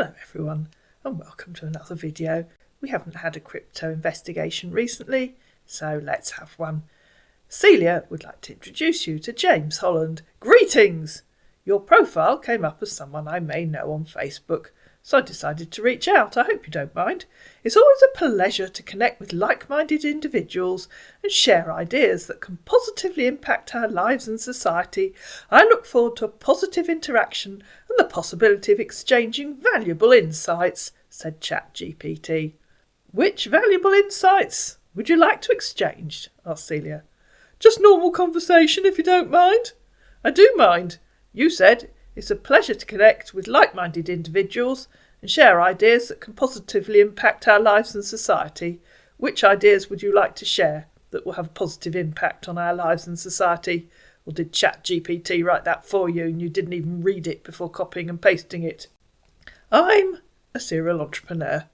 Hello everyone, and welcome to another video. We haven't had a crypto investigation recently, so let's have one. Celia would like to introduce you to James Holland. Greetings! Your profile came up as someone I may know on Facebook, so I decided to reach out. I hope you don't mind. It's always a pleasure to connect with like-minded individuals and share ideas that can positively impact our lives and society. I look forward to a positive interaction and the possibility of exchanging valuable insights, said ChatGPT. Which valuable insights would you like to exchange? Asked Celia. Just normal conversation, if you don't mind. I do mind. You said it's a pleasure to connect with like-minded individuals and share ideas that can positively impact our lives and society. Which ideas would you like to share that will have a positive impact on our lives and society? Or did ChatGPT write that for you and you didn't even read it before copying and pasting it? I'm a serial entrepreneur.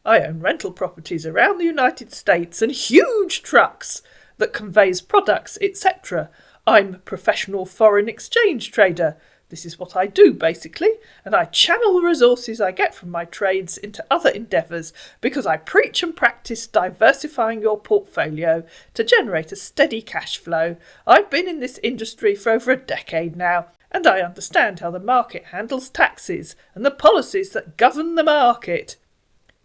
I own rental properties around the United States and huge trucks that conveys products, etc. I'm a professional foreign exchange trader. This is what I do, basically, and I channel the resources I get from my trades into other endeavours because I preach and practice diversifying your portfolio to generate a steady cash flow. I've been in this industry for over a decade now, and I understand how the market handles taxes and the policies that govern the market.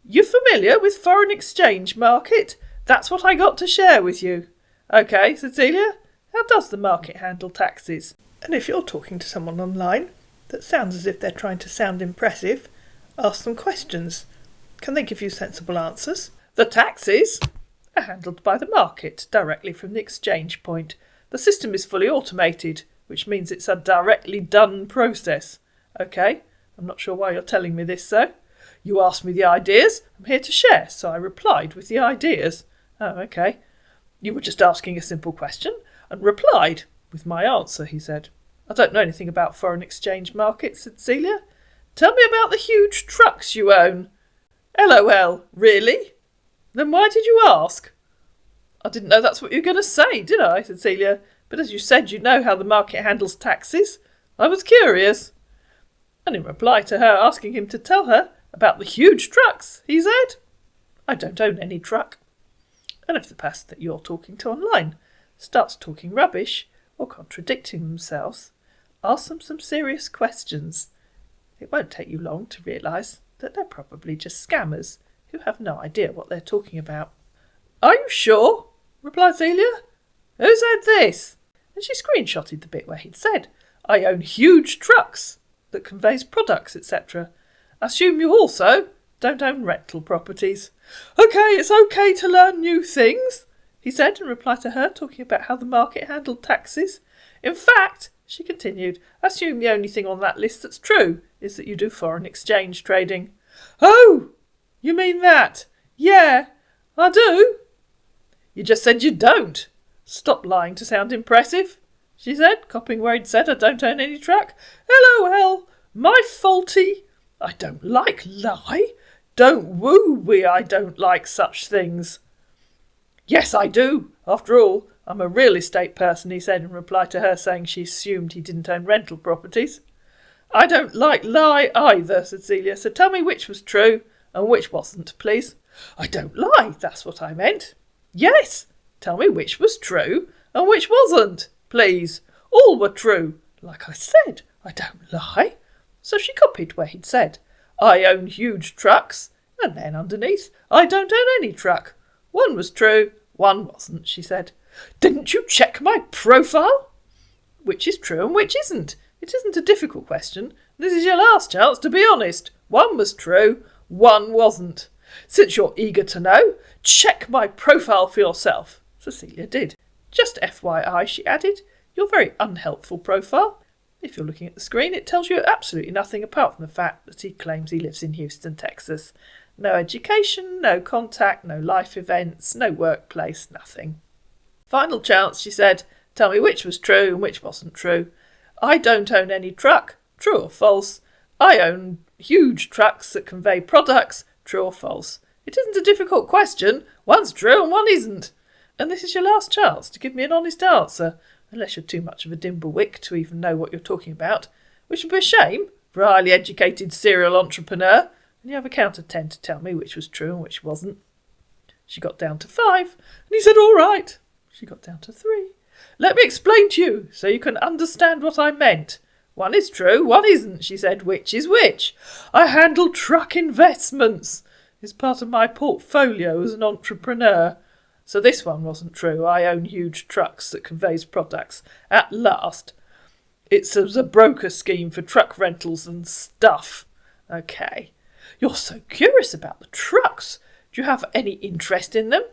You familiar with foreign exchange market? That's what I got to share with you. OK, Cecilia, how does the market handle taxes? And if you're talking to someone online that sounds as if they're trying to sound impressive, ask them questions. Can they give you sensible answers? The taxes are handled by the market directly from the exchange point. The system is fully automated, which means it's a directly done process. OK, I'm not sure why you're telling me this though. You asked me the ideas. I'm here to share, so I replied with the ideas. Oh, OK. You were just asking a simple question and replied with my answer, he said. I don't know anything about foreign exchange markets, said Celia. Tell me about the huge trucks you own. LOL, really? Then why did you ask? I didn't know that's what you were going to say, did I, said Celia. But as you said, you know how the market handles taxes. I was curious. And in reply to her asking him to tell her about the huge trucks, he said, I don't own any truck. And if the person that you're talking to online starts talking rubbish or contradicting themselves, ask them some serious questions. It won't take you long to realise that they're probably just scammers who have no idea what they're talking about. Are you sure? Replied Celia. Who said this? And she screenshotted the bit where he'd said, I own huge trucks that conveys products, etc. Assume you also don't own rental properties. OK, it's OK to learn new things, he said in reply to her talking about how the market handled taxes. In fact, she continued, I assume the only thing on that list that's true is that you do foreign exchange trading. Oh, you mean that? Yeah, I do. You just said you don't. Stop lying to sound impressive, she said, copying where he'd said I don't own any truck. LOL, my faulty. I don't like lie. Don't woo-wee, I don't like such things. Yes, I do. After all, I'm a real estate person, he said in reply to her saying she assumed he didn't own rental properties. I don't like lie either, said Celia, so tell me which was true and which wasn't, please. I don't lie, that's what I meant. Yes, tell me which was true and which wasn't, please. All were true. Like I said, I don't lie. So she copied where he'd said, I own huge trucks, and then underneath, I don't own any truck. One was true, one wasn't, she said. Didn't you check my profile? Which is true and which isn't? It isn't a difficult question. This is your last chance to be honest. One was true, one wasn't. Since you're eager to know, check my profile for yourself. Cecilia did. Just FYI, she added, your very unhelpful profile. If you're looking at the screen, it tells you absolutely nothing apart from the fact that he claims he lives in Houston, Texas. No education, no contact, no life events, no workplace, nothing. Final chance, she said. Tell me which was true and which wasn't true. I don't own any truck. True or false? I own huge trucks that convey products. True or false? It isn't a difficult question. One's true and one isn't. And this is your last chance to give me an honest answer, unless you're too much of a dimblewick to even know what you're talking about, which would be a shame, for a highly educated serial entrepreneur, and you have a count of 10 to tell me which was true and which wasn't. She got down to 5, and he said, all right. She got down to 3. Let me explain to you, so you can understand what I meant. 1 is true, 1 isn't, she said. Which is which? I handle truck investments. It's part of my portfolio as an entrepreneur. So this one wasn't true. I own huge trucks that conveys products. At last. It's a broker scheme for truck rentals and stuff. Okay. You're so curious about the trucks. Do you have any interest in them?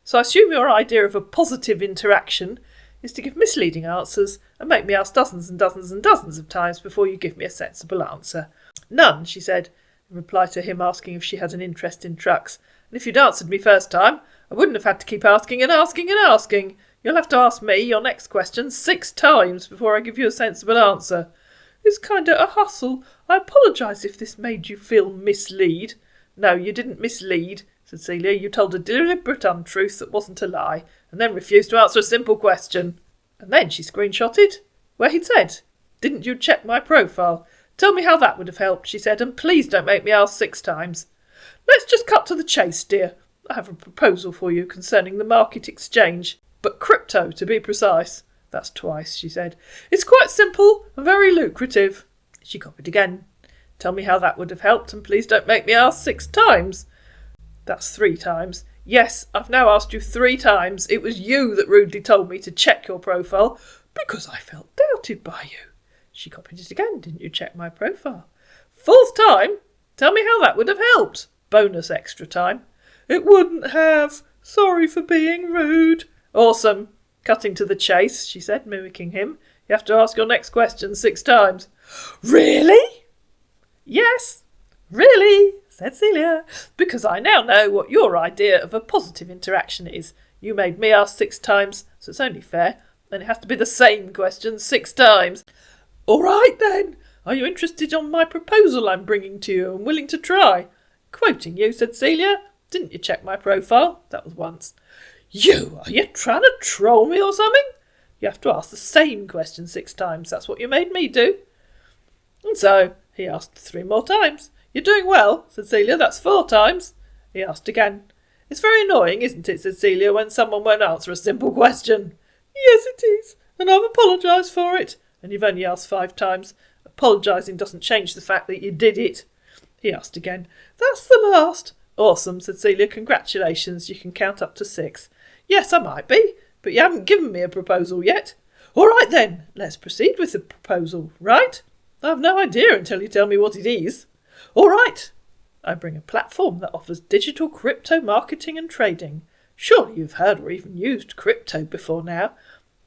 So I assume your idea of a positive interaction is to give misleading answers and make me ask dozens and dozens and dozens of times before you give me a sensible answer. None, she said, in reply to him asking if she had an interest in trucks. And if you'd answered me first time, I wouldn't have had to keep asking and asking and asking. You'll have to ask me your next question 6 times before I give you a sensible answer. It's kind of a hustle. I apologise if this made you feel misled. No, you didn't mislead, said Celia. You told a deliberate untruth that wasn't a lie, and then refused to answer a simple question. And then she screenshotted where he'd said, didn't you check my profile? Tell me how that would have helped, she said, and please don't make me ask 6 times. Let's just cut to the chase, dear. I have a proposal for you concerning the market exchange, but crypto to be precise. That's twice, she said. It's quite simple and very lucrative. She copied again. Tell me how that would have helped, and please don't make me ask 6 times. That's 3 times. Yes, I've now asked you 3 times. It was you that rudely told me to check your profile because I felt doubted by you. She copied it again. Didn't you check my profile? 4th time. Tell me how that would have helped. Bonus extra time. It wouldn't have. Sorry for being rude. Awesome. Cutting to the chase, she said, mimicking him. You have to ask your next question 6 times. Really? Yes. Really, said Celia, because I now know what your idea of a positive interaction is. You made me ask 6 times, so it's only fair. Then it has to be the same question 6 times. All right, then. Are you interested in my proposal I'm bringing to you and willing to try? Quoting you, said Celia. Didn't you check my profile? That was once. Are you trying to troll me or something? You have to ask the same question 6 times. That's what you made me do. And so he asked 3 more times. You're doing well, said Celia. That's 4 times. He asked again. It's very annoying, isn't it, said Celia, when someone won't answer a simple question. Yes, it is, and I've apologised for it. And you've only asked 5 times. Apologising doesn't change the fact that you did it. He asked again. That's the last. Awesome, said Celia. Congratulations, you can count up to 6. Yes, I might be, but you haven't given me a proposal yet. All right then, let's proceed with the proposal, right? I've no idea until you tell me what it is. All right. I bring a platform that offers digital crypto marketing and trading. Surely you've heard or even used crypto before now.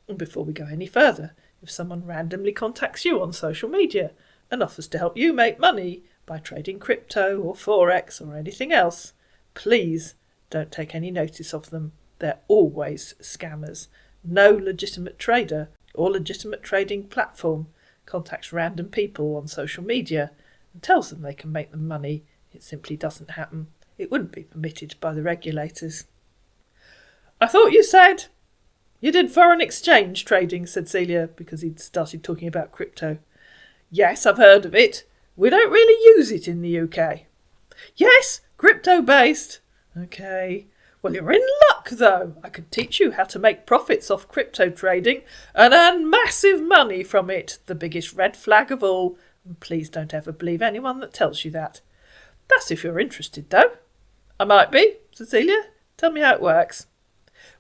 And before we go any further, if someone randomly contacts you on social media and offers to help you make money by trading crypto or forex or anything else, please don't take any notice of them. They're always scammers. No legitimate trader or legitimate trading platform contacts random people on social media and tells them they can make them money. It simply doesn't happen. It wouldn't be permitted by the regulators. I thought you said you did foreign exchange trading, said Celia, because he'd started talking about crypto. Yes, I've heard of it. We don't really use it in the UK. Yes, crypto-based. Okay. Well, you're in luck, though. I could teach you how to make profits off crypto trading and earn massive money from it. The biggest red flag of all. And please don't ever believe anyone that tells you that. That's if you're interested, though. I might be, Cecilia. Tell me how it works.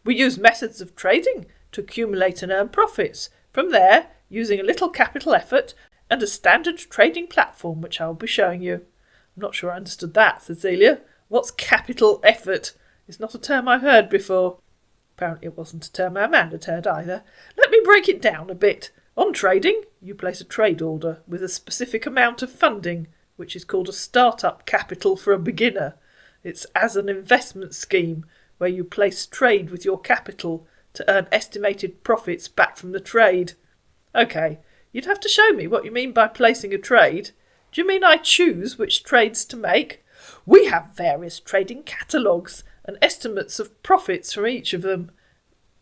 We use methods of trading to accumulate and earn profits. From there, using a little capital effort and a standard trading platform, which I'll be showing you. I'm not sure I understood that, Cecilia. What's capital effort? It's not a term I've heard before. Apparently it wasn't a term Amanda had heard either. Let me break it down a bit. On trading, you place a trade order with a specific amount of funding, which is called a start-up capital for a beginner. It's as an investment scheme where you place trade with your capital to earn estimated profits back from the trade. OK, you'd have to show me what you mean by placing a trade. Do you mean I choose which trades to make? We have various trading catalogues and estimates of profits from each of them.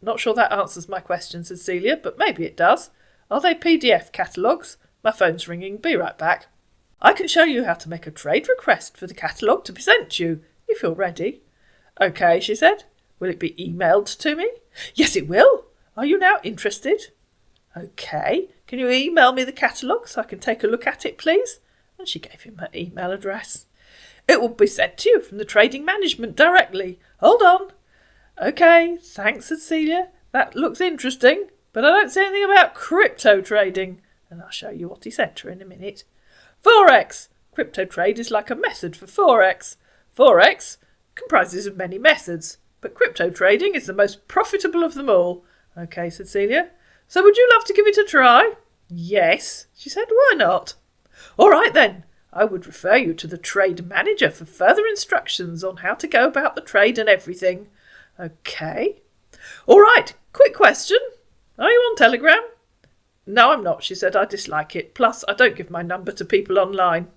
Not sure that answers my question, Cecilia, but maybe it does. Are they PDF catalogues? My phone's ringing. Be right back. I can show you how to make a trade request for the catalogue to be sent to you, if you're ready. OK, she said. Will it be emailed to me? Yes, it will. Are you now interested? OK, can you email me the catalogue so I can take a look at it, please? And she gave him her email address. It will be sent to you from the trading management directly. Hold on. OK, thanks, said Celia. That looks interesting, but I don't see anything about crypto trading. And I'll show you what he said to her in a minute. Forex. Crypto trade is like a method for Forex. Forex comprises of many methods, but crypto trading is the most profitable of them all. OK, said Celia. So would you love to give it a try? Yes, she said. Why not? All right then. I would refer you to the trade manager for further instructions on how to go about the trade and everything. OK. All right, quick question. Are you on Telegram? No, I'm not, she said. I dislike it. Plus, I don't give my number to people online.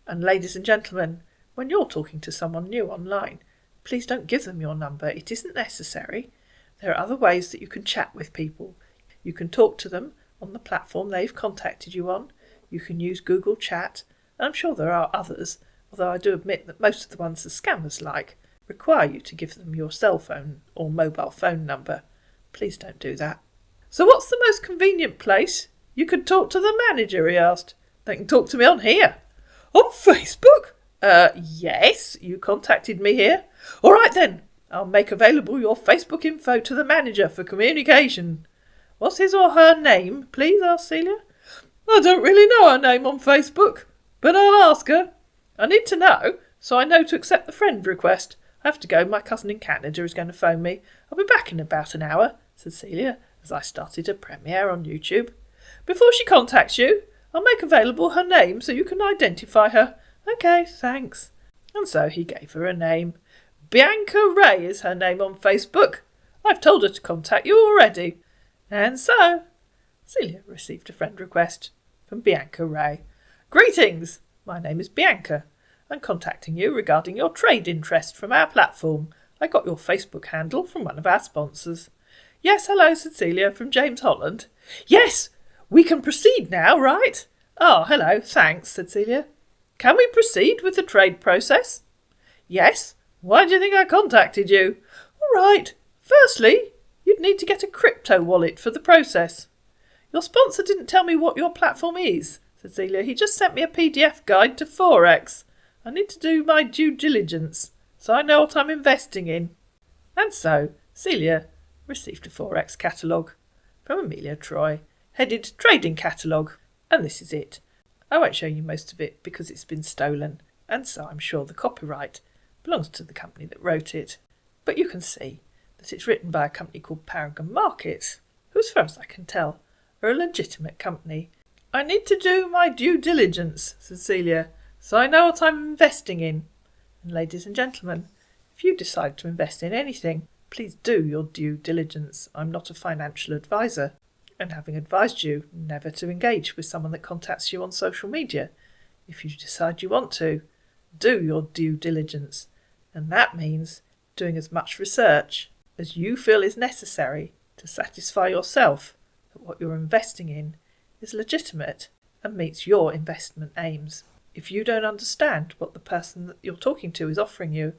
And ladies and gentlemen, when you're talking to someone new online, please don't give them your number. It isn't necessary. There are other ways that you can chat with people. You can talk to them on the platform they've contacted you on. You can use Google Chat. And I'm sure there are others, although I do admit that most of the ones the scammers like require you to give them your cell phone or mobile phone number. Please don't do that. So what's the most convenient place you could talk to the manager, he asked. They can talk to me on here. On Facebook? Yes, you contacted me here. All right then, I'll make available your Facebook info to the manager for communication. What's his or her name, please, asked Celia. I don't really know her name on Facebook, but I'll ask her. I need to know, so I know to accept the friend request. I have to go, my cousin in Canada is going to phone me. I'll be back in about an hour, said Celia, as I started a premiere on YouTube. Before she contacts you, I'll make available her name so you can identify her. OK, thanks. And so he gave her a name. Bianca Ray is her name on Facebook. I've told her to contact you already. And so Celia received a friend request from Bianca Ray. Greetings, my name is Bianca. I'm contacting you regarding your trade interest from our platform. I got your Facebook handle from one of our sponsors. Yes, hello, said Celia, from James Holland. Yes, we can proceed now, right? Oh, hello, thanks, said Celia. Can we proceed with the trade process? Yes. Why do you think I contacted you? All right. Firstly, you'd need to get a crypto wallet for the process. Your sponsor didn't tell me what your platform is, said Celia. He just sent me a PDF guide to Forex. I need to do my due diligence, so I know what I'm investing in. And so Celia received a Forex catalogue from Amelia Troy, headed Trading Catalogue. And this is it. I won't show you most of it because it's been stolen, and so I'm sure the copyright belongs to the company that wrote it. But you can see that it's written by a company called Paragon Markets, who, as far as I can tell, are a legitimate company. I need to do my due diligence, said Celia, so I know what I'm investing in. And ladies and gentlemen, if you decide to invest in anything, please do your due diligence. I'm not a financial advisor, and having advised you never to engage with someone that contacts you on social media, if you decide you want to, do your due diligence. And that means doing as much research as you feel is necessary to satisfy yourself that what you're investing in is legitimate and meets your investment aims. If you don't understand what the person that you're talking to is offering you,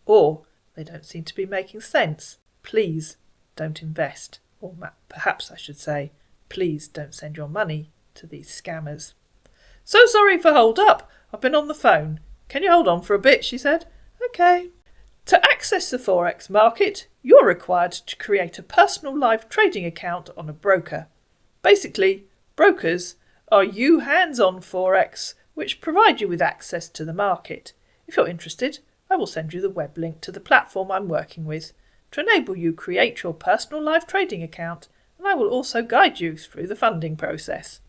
or they don't seem to be making sense, please don't invest. Or perhaps I should say, please don't send your money to these scammers. So sorry for hold up. I've been on the phone. Can you hold on for a bit, she said. OK. To access the Forex market, you're required to create a personal live trading account on a broker. Basically, brokers are you hands-on Forex, which provide you with access to the market. If you're interested, I will send you the web link to the platform I'm working with to enable you create your personal live trading account, and I will also guide you through the funding process.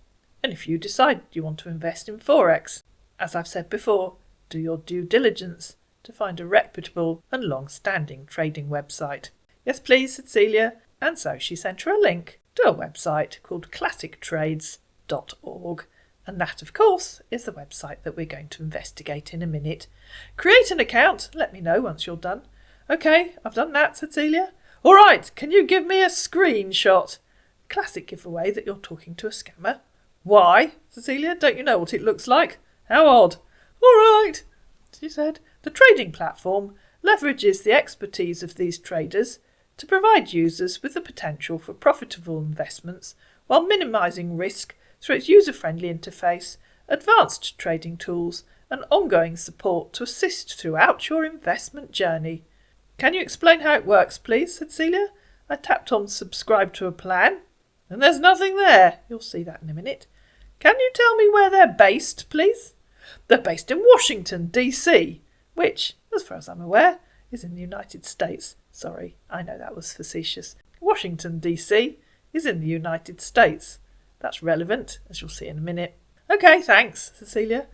And if you decide you want to invest in Forex, as I've said before, do your due diligence to find a reputable and long-standing trading website. Yes, please, said Celia, and so she sent her a link to a website called classictrades.org, and that, of course, is the website that we're going to investigate in a minute. Create an account, let me know once you're done. OK, I've done that, said Celia. All right, can you give me a screenshot? Classic giveaway that you're talking to a scammer. Why, said Celia, don't you know what it looks like? How odd. All right, she said. The trading platform leverages the expertise of these traders to provide users with the potential for profitable investments while minimising risk through its user-friendly interface, advanced trading tools and ongoing support to assist throughout your investment journey. Can you explain how it works, please? Said Celia. I tapped on subscribe to a plan, and there's nothing there. You'll see that in a minute. Can you tell me where they're based, please? They're based in Washington, D.C., which, as far as I'm aware, is in the United States. Sorry, I know that was facetious. Washington, D.C. is in the United States. That's relevant, as you'll see in a minute. OK, thanks, Cecilia.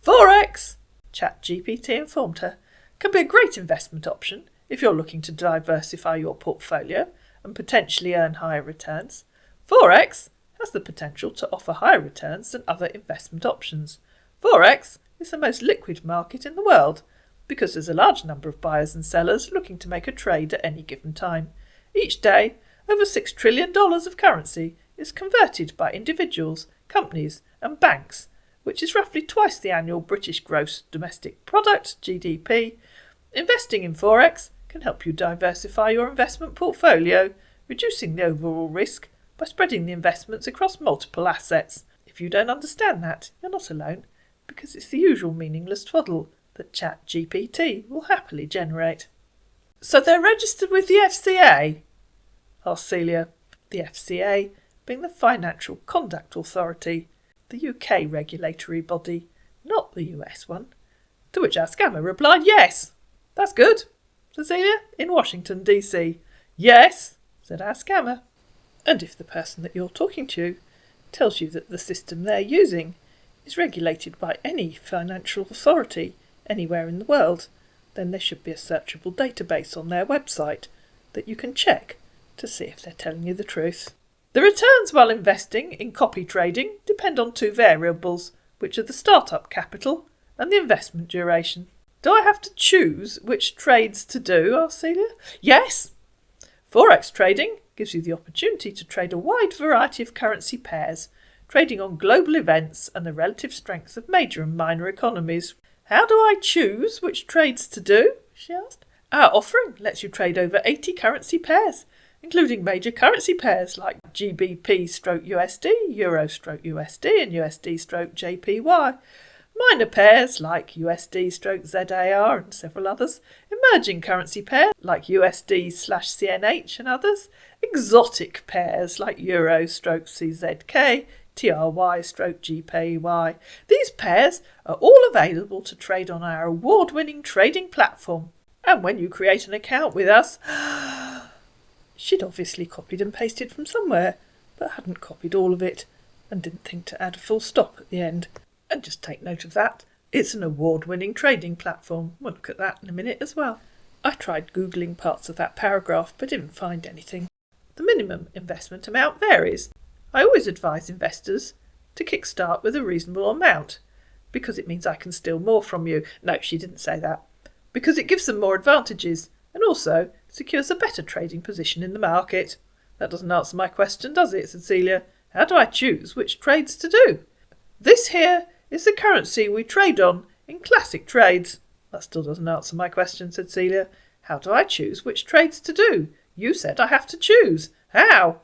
Forex, ChatGPT informed her, can be a great investment option if you're looking to diversify your portfolio and potentially earn higher returns. Forex has the potential to offer higher returns than other investment options. Forex is the most liquid market in the world because there's a large number of buyers and sellers looking to make a trade at any given time. Each day, over $6 trillion of currency is converted by individuals, companies and banks, which is roughly twice the annual British gross domestic product, GDP. Investing in Forex can help you diversify your investment portfolio, reducing the overall risk by spreading the investments across multiple assets. If you don't understand that, you're not alone, because it's the usual meaningless twaddle that ChatGPT will happily generate. So they're registered with the FCA? Asked Celia. The FCA being the Financial Conduct Authority, the UK regulatory body, not the US one. To which our scammer replied, yes. That's good, Cecilia, in Washington, D.C. Yes, said our scammer. And if the person that you're talking to tells you that the system they're using is regulated by any financial authority anywhere in the world, then there should be a searchable database on their website that you can check to see if they're telling you the truth. The returns while investing in copy trading depend on two variables, which are the startup capital and the investment duration. Do I have to choose which trades to do? Asked Celia. Yes. Forex trading gives you the opportunity to trade a wide variety of currency pairs, trading on global events and the relative strength of major and minor economies. How do I choose which trades to do? She asked. Our offering lets you trade over 80 currency pairs, including major currency pairs like GBP/USD, Euro/USD and USD/JPY, minor pairs like USD/ZAR and several others, emerging currency pairs like USD/CNH and others, exotic pairs like Euro/CZK, TRY/GPY. These pairs are all available to trade on our award-winning trading platform. And when you create an account with us... She'd obviously copied and pasted from somewhere, but hadn't copied all of it, and didn't think to add a full stop at the end. And just take note of that. It's an award-winning trading platform. We'll look at that in a minute as well. I tried Googling parts of that paragraph, but didn't find anything. The minimum investment amount varies. I always advise investors to kickstart with a reasonable amount, because it means I can steal more from you. No, she didn't say that. Because it gives them more advantages, and also secures a better trading position in the market. That doesn't answer my question, does it, Cecilia? How do I choose which trades to do? This here is the currency we trade on in classic trades. That still doesn't answer my question, said Celia. How do I choose which trades to do? You said I have to choose. How?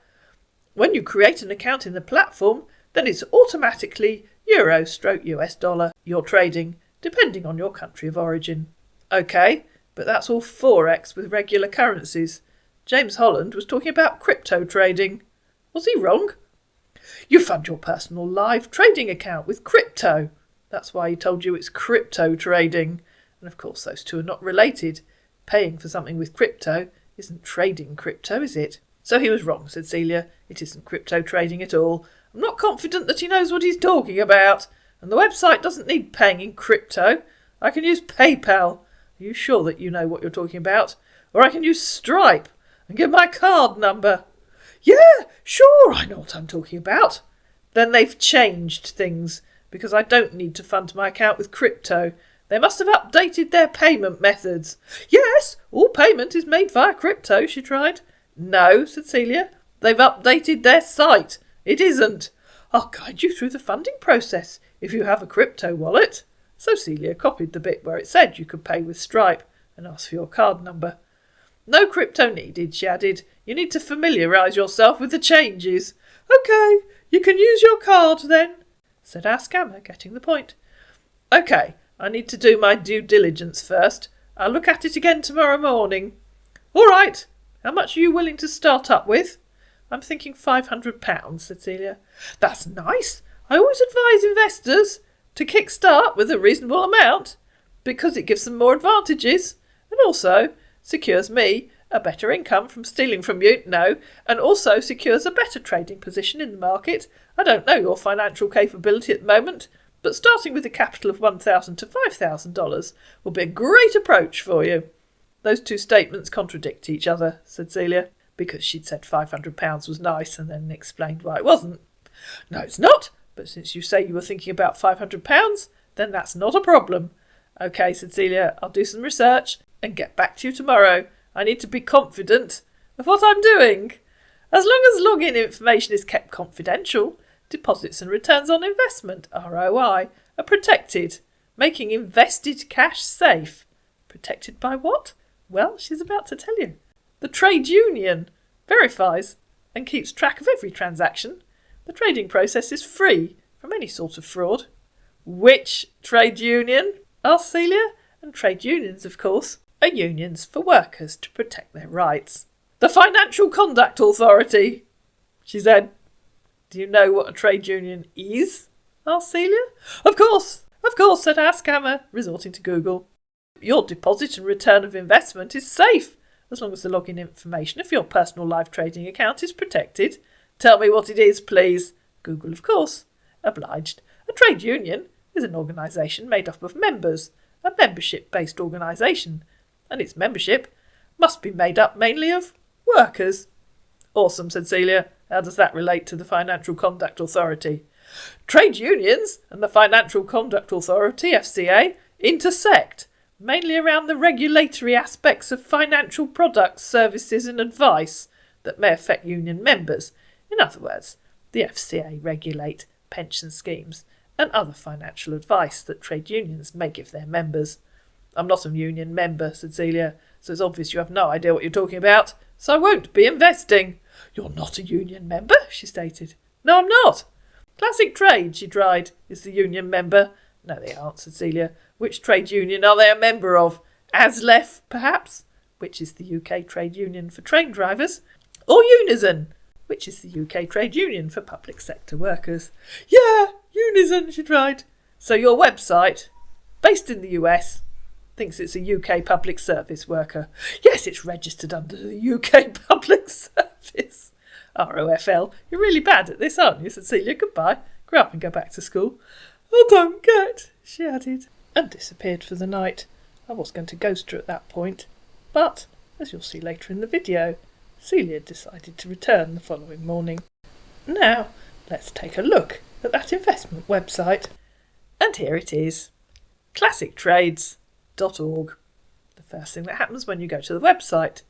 When you create an account in the platform, then it's automatically Euro/US dollar you're trading, depending on your country of origin. OK, but that's all Forex with regular currencies. James Holland was talking about crypto trading. Was he wrong? You fund your personal live trading account with crypto. That's why he told you it's crypto trading. And of course those two are not related. Paying for something with crypto isn't trading crypto, is it? So he was wrong, said Celia. It isn't crypto trading at all. I'm not confident that he knows what he's talking about. And the website doesn't need paying in crypto. I can use PayPal. Are you sure that you know what you're talking about? Or I can use Stripe and give my card number. Yeah, sure, I know what I'm talking about. Then they've changed things, because I don't need to fund my account with crypto. They must have updated their payment methods. Yes, all payment is made via crypto, she tried. No, said Celia, they've updated their site. It isn't. I'll guide you through the funding process if you have a crypto wallet. So Celia copied the bit where it said you could pay with Stripe and asked for your card number. No crypto needed, she added. You need to familiarise yourself with the changes. OK, you can use your card then, said our scammer, getting the point. OK, I need to do my due diligence first. I'll look at it again tomorrow morning. All right. How much are you willing to start up with? I'm thinking £500, said Celia. That's nice. I always advise investors to kick-start with a reasonable amount because it gives them more advantages and also secures me a better income from stealing from you, and also secures a better trading position in the market. I don't know your financial capability at the moment, but starting with a capital of $1,000 to $5,000 will be a great approach for you. Those two statements contradict each other, said Celia, because she'd said £500 was nice and then explained why it wasn't. No, it's not, but since you say you were thinking about £500, then that's not a problem. OK, said Celia, I'll do some research and get back to you tomorrow. I need to be confident of what I'm doing. As long as login information is kept confidential, deposits and returns on investment, ROI, are protected, making invested cash safe. Protected by what? Well, she's about to tell you. The trade union verifies and keeps track of every transaction. The trading process is free from any sort of fraud. Which trade union? Asked Celia. And trade unions, of course, are unions for workers to protect their rights. The Financial Conduct Authority, she said. Do you know what a trade union is? Asked Celia. Of course, said our scammer, resorting to Google. Your deposit and return of investment is safe, as long as the login information of your personal live trading account is protected. Tell me what it is, please. Google, of course. Obliged. A trade union is an organisation made up of members, a membership-based organisation, and its membership must be made up mainly of workers. Awesome, said Celia. How does that relate to the Financial Conduct Authority? Trade unions and the Financial Conduct Authority, FCA, intersect, mainly around the regulatory aspects of financial products, services and advice that may affect union members. In other words, the FCA regulate pension schemes and other financial advice that trade unions may give their members. I'm not a union member, said Celia, so it's obvious you have no idea what you're talking about, so I won't be investing. You're not a union member, she stated. No, I'm not. Classic Trade, she tried, is the union member. No, they aren't, said Celia. Which trade union are they a member of? ASLEF, perhaps, which is the UK trade union for train drivers, or Unison, which is the UK trade union for public sector workers. Yeah, Unison, she tried. So your website, based in the US, thinks it's a UK public service worker. Yes, it's registered under the UK public service. ROFL. You're really bad at this, aren't you, said Celia. Goodbye. Grow up and go back to school. I don't get, she added, and disappeared for the night. I was going to ghost her at that point, but, as you'll see later in the video, Celia decided to return the following morning. Now, let's take a look at that investment website. And here it is, classictrades.org. The first thing that happens when you go to the website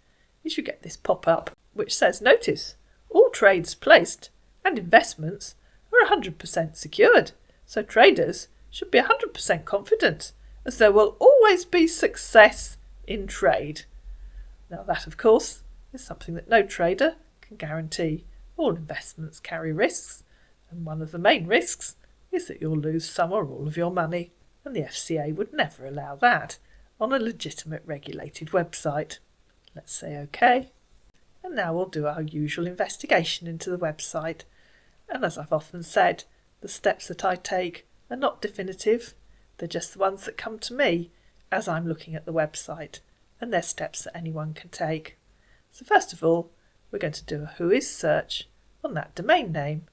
is you get this pop-up which says, notice, all trades placed and investments are 100% secured, so traders should be 100% confident, as there will always be success in trade. Now that, of course, is something that no trader can guarantee. All investments carry risks, and one of the main risks is that you'll lose some or all of your money, and the FCA would never allow that on a legitimate regulated website. Let's say OK. And now we'll do our usual investigation into the website. And as I've often said, the steps that I take are not definitive. They're just the ones that come to me as I'm looking at the website, and they're steps that anyone can take. So first of all, we're going to do a Who Is search on that domain name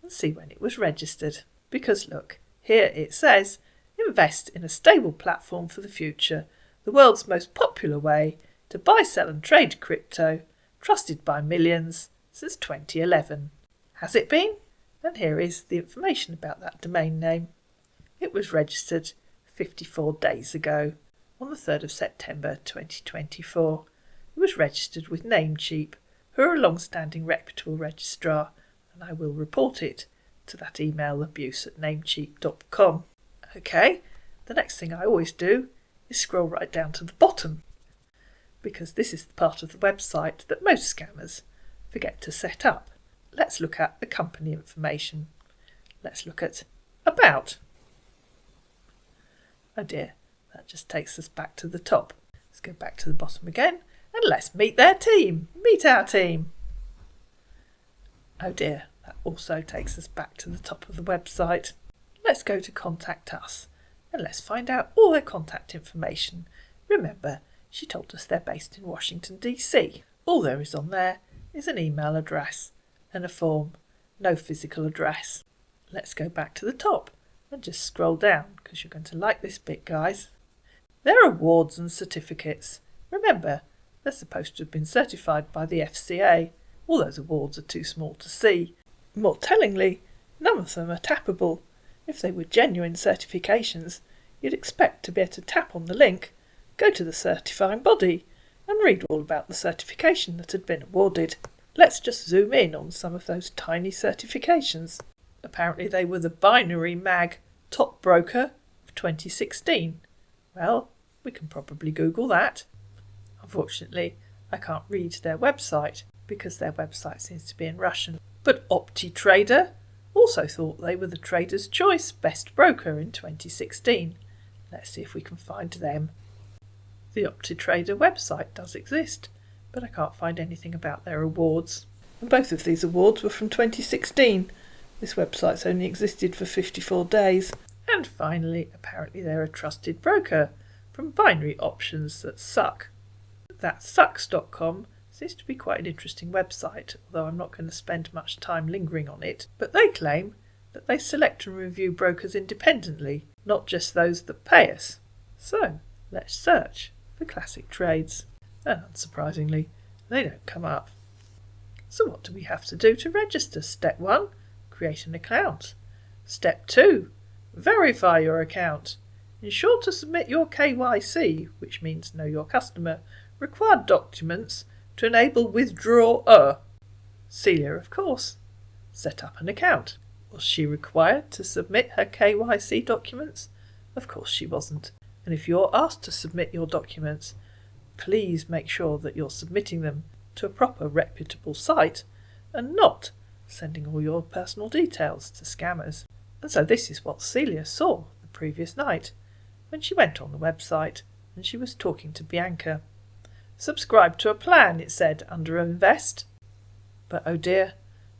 and see when it was registered. Because look, here it says, invest in a stable platform for the future, the world's most popular way to buy, sell and trade crypto, trusted by millions since 2011. Has it been? And here is the information about that domain name. It was registered 54 days ago, on the 3rd of September 2024. It was registered with Namecheap, who are a long-standing reputable registrar, and I will report it to that email abuse@namecheap.com. Okay, the next thing I always do is scroll right down to the bottom, because this is the part of the website that most scammers forget to set up. Let's look at the company information. Let's look at About. Oh dear, that just takes us back to the top. Let's go back to the bottom again and let's meet their team. Meet our team. Oh dear, that also takes us back to the top of the website. Let's go to Contact Us and let's find out all their contact information. Remember, she told us they're based in Washington, DC. All there is on there is an email address and a form, no physical address. Let's go back to the top and just scroll down, because you're going to like this bit, guys. There are awards and certificates. Remember, they're supposed to have been certified by the FCA. All those awards are too small to see. More tellingly, none of them are tappable. If they were genuine certifications, you'd expect to be able to tap on the link, go to the certifying body, and read all about the certification that had been awarded. Let's just zoom in on some of those tiny certifications. Apparently they were the Binary Mag Top Broker of 2016. Well, we can probably Google that. Unfortunately, I can't read their website because their website seems to be in Russian. But OptiTrader also thought they were the Trader's Choice Best Broker in 2016. Let's see if we can find them. The OptiTrader website does exist, but I can't find anything about their awards. And both of these awards were from 2016. This website's only existed for 54 days. And finally, apparently they're a trusted broker from Binary Options That Suck. Thatsucks.com seems to be quite an interesting website, although I'm not going to spend much time lingering on it. But they claim that they select and review brokers independently, not just those that pay us. So, let's search for classic trades. And unsurprisingly, they don't come up. So what do we have to do to register? Step 1. Create an account. Step 2. Verify your account. Ensure to submit your KYC, which means know your customer, required documents to enable withdrawal. Celia, of course, set up an account. Was she required to submit her KYC documents? Of course she wasn't. And if you're asked to submit your documents, please make sure that you're submitting them to a proper reputable site and not sending all your personal details to scammers. And so this is what Celia saw the previous night when she went on the website and she was talking to Bianca. Subscribe to a plan, it said under Invest. But oh dear,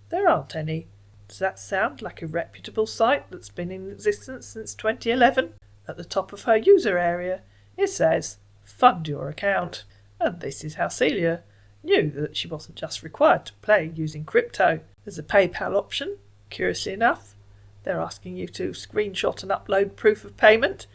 there aren't any. Does that sound like a reputable site that's been in existence since 2011? At the top of her user area, it says, fund your account. And this is how Celia knew that she wasn't just required to play using crypto. There's a PayPal option. Curiously enough, they're asking you to screenshot and upload proof of payment.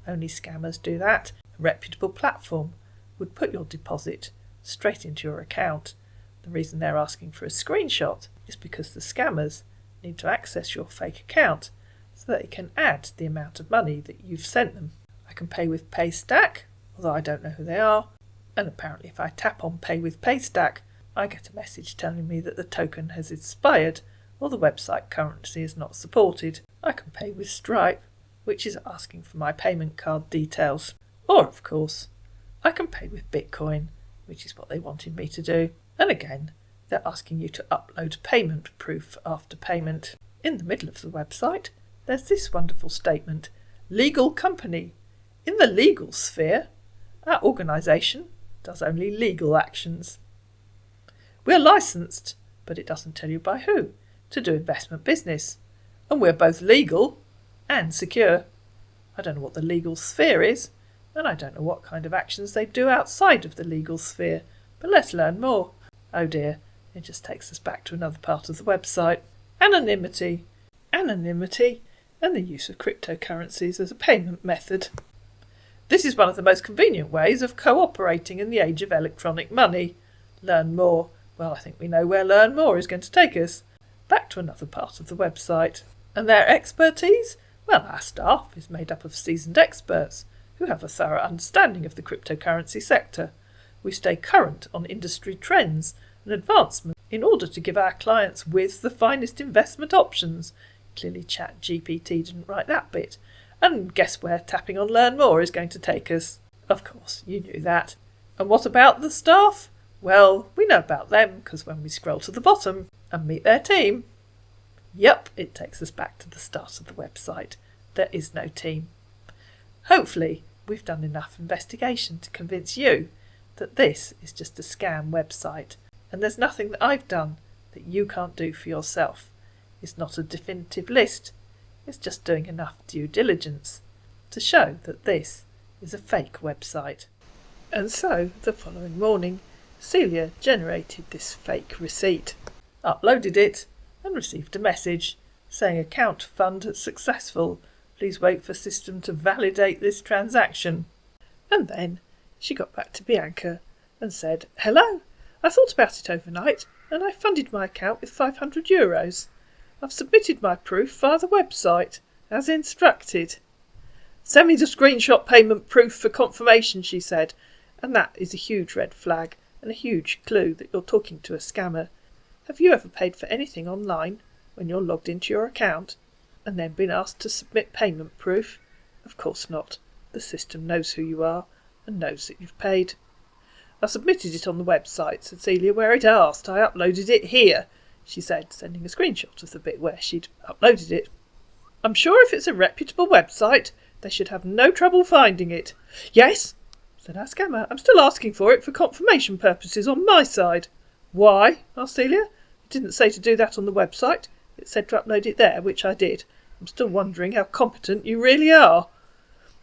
Only scammers do that. A reputable platform would put your deposit straight into your account. The reason they're asking for a screenshot is because the scammers need to access your fake account so that they can add the amount of money that you've sent them. I can pay with Paystack, although I don't know who they are. And apparently if I tap on Pay with Paystack, I get a message telling me that the token has expired or the website currency is not supported. I can pay with Stripe, which is asking for my payment card details. Or, of course, I can pay with Bitcoin, which is what they wanted me to do. And again, they're asking you to upload payment proof after payment. In the middle of the website, there's this wonderful statement: legal company. In the legal sphere, our organisation does only legal actions. We're licensed, but it doesn't tell you by who, to do investment business. And we're both legal and secure. I don't know what the legal sphere is, and I don't know what kind of actions they do outside of the legal sphere, but let's learn more. Oh dear, it just takes us back to another part of the website. Anonymity. Anonymity and the use of cryptocurrencies as a payment method. This is one of the most convenient ways of cooperating in the age of electronic money. Learn more. Well, I think we know where Learn More is going to take us. Back to another part of the website. And their expertise? Well, our staff is made up of seasoned experts who have a thorough understanding of the cryptocurrency sector. We stay current on industry trends and advancements in order to give our clients with the finest investment options Clearly ChatGPT didn't write that bit. And guess where tapping on Learn More is going to take us? Of course, you knew that. And what about the staff? Well, we know about them because when we scroll to the bottom and meet their team, yep, it takes us back to the start of the website. There is no team. Hopefully, we've done enough investigation to convince you that this is just a scam website and there's nothing that I've done that you can't do for yourself. It's not a definitive list, it's just doing enough due diligence to show that this is a fake website. And so, the following morning, Celia generated this fake receipt, uploaded it, and received a message saying account fund successful. Please wait for system to validate this transaction. And then she got back to Bianca and said, "Hello, I thought about it overnight and I funded my account with €500. I've submitted my proof via the website, as instructed." "Send me the screenshot payment proof for confirmation," she said, and that is a huge red flag and a huge clue that you're talking to a scammer. Have you ever paid for anything online when you're logged into your account and then been asked to submit payment proof? Of course not. The system knows who you are and knows that you've paid. "I submitted it on the website," said Celia, "where it asked. I uploaded it here," she said, sending a screenshot of the bit where she'd uploaded it. "I'm sure if it's a reputable website, they should have no trouble finding it." "Yes," said our scammer, "I'm still asking for it for confirmation purposes on my side." "Why?" asked Celia. "It didn't say to do that on the website. It said to upload it there, which I did. I'm still wondering how competent you really are."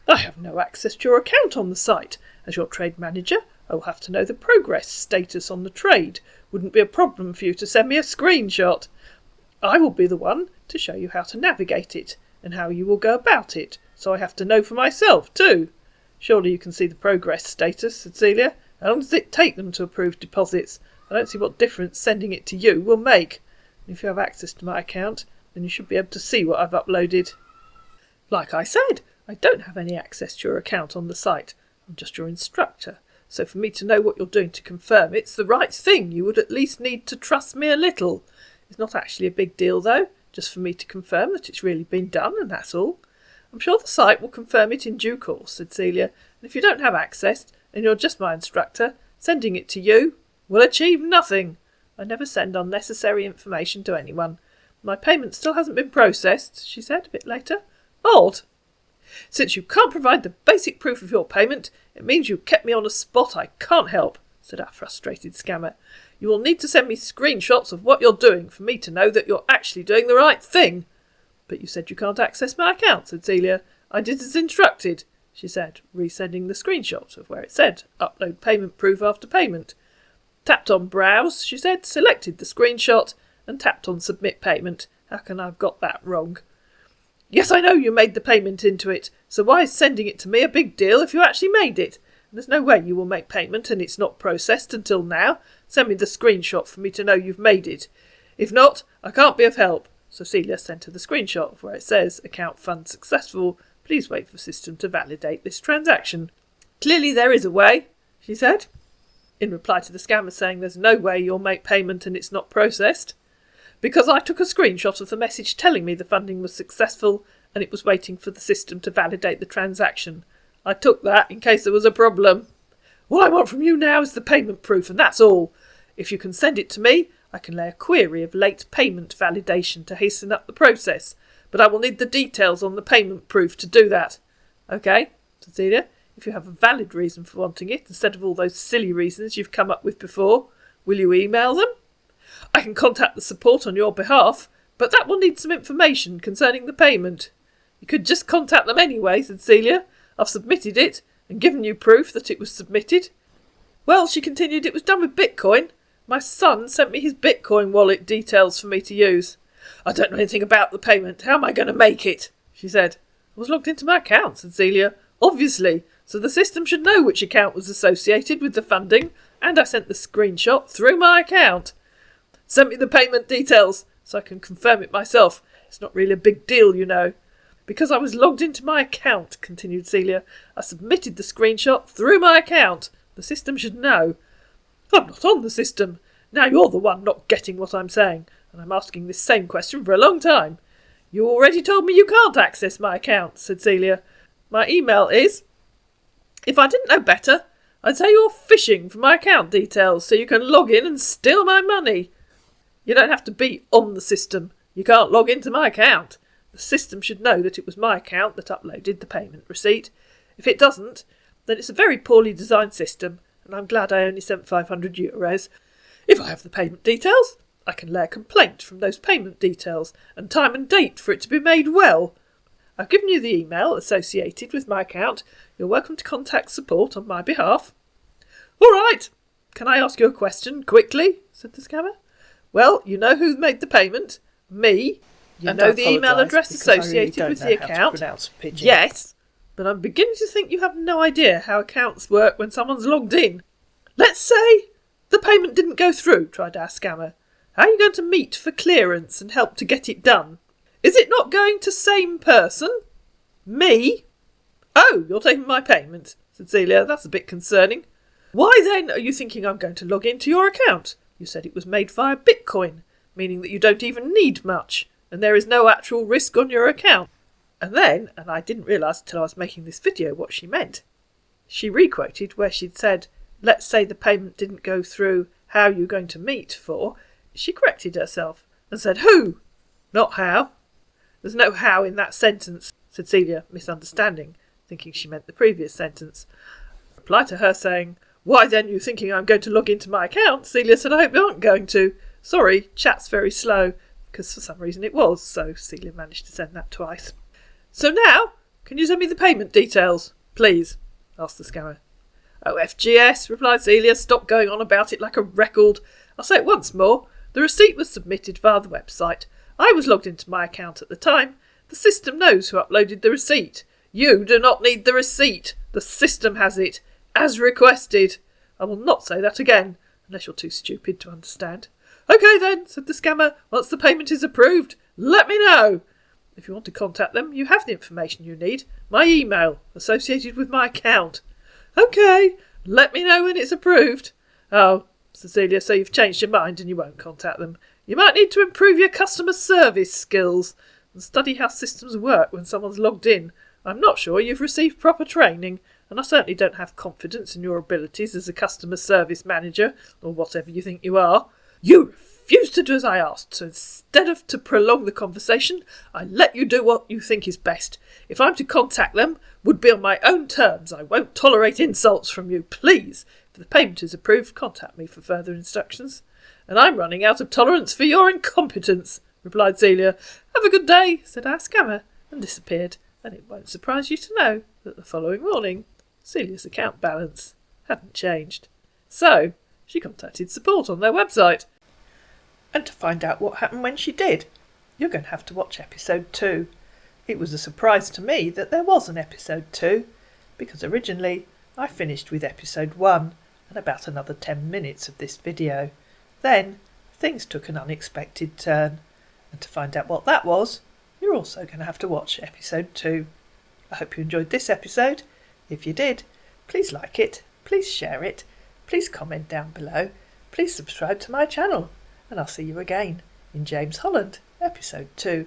"I have no access to your account on the site. As your trade manager, I will have to know the progress status on the trade. Wouldn't be a problem for you to send me a screenshot. I will be the one to show you how to navigate it and how you will go about it, so I have to know for myself too." "Surely you can see the progress status," said Celia. "How long does it take them to approve deposits? I don't see what difference sending it to you will make. And if you have access to my account, then you should be able to see what I've uploaded." "Like I said, I don't have any access to your account on the site. I'm just your instructor. So for me to know what you're doing to confirm it's the right thing, you would at least need to trust me a little. It's not actually a big deal, though, just for me to confirm that it's really been done, and that's all. I'm sure the site will confirm it in due course," said Celia. "And if you don't have access, and you're just my instructor, sending it to you will achieve nothing. I never send unnecessary information to anyone. My payment still hasn't been processed," she said a bit later. "Odd. Since you can't provide the basic proof of your payment, it means you kept me on a spot I can't help," said our frustrated scammer. "You will need to send me screenshots of what you're doing for me to know that you're actually doing the right thing." "But you said you can't access my account," said Celia. "I did as instructed," she said, resending the screenshot of where it said upload payment proof after payment. "Tapped on browse," she said, selected the screenshot and tapped on submit payment. How can I have got that wrong? "Yes, I know you made the payment into it, so why is sending it to me a big deal if you actually made it? There's no way you will make payment and it's not processed until now. Send me the screenshot for me to know you've made it. If not, I can't be of help." So Celia sent her the screenshot where it says account fund successful. Please wait for system to validate this transaction. "Clearly there is a way," she said, in reply to the scammer saying there's no way you'll make payment and it's not processed. "Because I took a screenshot of the message telling me the funding was successful and it was waiting for the system to validate the transaction. I took that in case there was a problem. All I want from you now is the payment proof, and that's all. If you can send it to me, I can lay a query of late payment validation to hasten up the process, but I will need the details on the payment proof to do that." "Okay," said Celia, "if you have a valid reason for wanting it, instead of all those silly reasons you've come up with before, will you email them?" "I can contact the support on your behalf, but that will need some information concerning the payment." "You could just contact them anyway," said Celia. "I've submitted it and given you proof that it was submitted." "Well," she continued, "it was done with Bitcoin. My son sent me his Bitcoin wallet details for me to use." "I don't know anything about the payment. How am I going to make it?" she said. "I was logged into my account," said Celia. "Obviously, so the system should know which account was associated with the funding, and I sent the screenshot through my account." "Send me the payment details so I can confirm it myself. It's not really a big deal, you know." "Because I was logged into my account," continued Celia. "I submitted the screenshot through my account. The system should know." "I'm not on the system. Now you're the one not getting what I'm saying, and I'm asking this same question for a long time. You already told me you can't access my account, said Celia. My email is... If I didn't know better, I'd say you're fishing for my account details so you can log in and steal my money. You don't have to be on the system. You can't log into my account. The system should know that it was my account that uploaded the payment receipt. If it doesn't, then it's a very poorly designed system, and I'm glad I only sent €500. If I have the payment details, I can lay a complaint from those payment details and time and date for it to be made well. I've given you the email associated with my account. You're welcome to contact support on my behalf. All right. Can I ask you a question quickly? Said the scammer. Well, you know who made the payment? Me. You know the email address associated with the account? Yes. But I'm beginning to think you have no idea how accounts work when someone's logged in. Let's say the payment didn't go through, tried our scammer. How are you going to meet for clearance and help to get it done? Is it not going to same person? Me? Oh, you're taking my payment, said Celia. That's a bit concerning. Why then are you thinking I'm going to log into your account? You said it was made via Bitcoin, meaning that you don't even need much, and there is no actual risk on your account. And then, and I didn't realise until I was making this video what she meant, she requoted where she'd said, let's say the payment didn't go through, how are you going to meet for? She corrected herself and said, who? Not how. There's no how in that sentence, said Celia, misunderstanding, thinking she meant the previous sentence. Reply to her saying, why then you thinking I'm going to log into my account? Celia said, I hope you aren't going to. Sorry, chat's very slow, because for some reason it was, so Celia managed to send that twice. So now, can you send me the payment details, please? Asked the scammer. Oh, FGS, replied Celia, stop going on about it like a record. I'll say it once more. The receipt was submitted via the website. I was logged into my account at the time. The system knows who uploaded the receipt. You do not need the receipt. The system has it, as requested. I will not say that again, unless you're too stupid to understand. OK then, said the scammer. Once the payment is approved, let me know. If you want to contact them, you have the information you need. My email, associated with my account. OK, let me know when it's approved. Oh, Cecilia, so you've changed your mind and you won't contact them. You might need to improve your customer service skills and study how systems work when someone's logged in. I'm not sure you've received proper training, and I certainly don't have confidence in your abilities as a customer service manager, or whatever you think you are. You refused to do as I asked, so instead of to prolong the conversation, I let you do what you think is best. If I'm to contact them, would be on my own terms. I won't tolerate insults from you. Please, if the payment is approved, contact me for further instructions. And I'm running out of tolerance for your incompetence, replied Celia. Have a good day, said our scammer, and disappeared. And it won't surprise you to know that the following morning, Celia's account balance hadn't changed. So, she contacted support on their website. And to find out what happened when she did, you're going to have to watch episode 2. It was a surprise to me that there was an episode 2, because originally I finished with episode 1 and about another 10 minutes of this video. Then things took an unexpected turn, and to find out what that was, you're also going to have to watch episode 2. I hope you enjoyed this episode. If you did, please like it, please share it, please comment down below, please subscribe to my channel, and I'll see you again in James Holland, episode 2.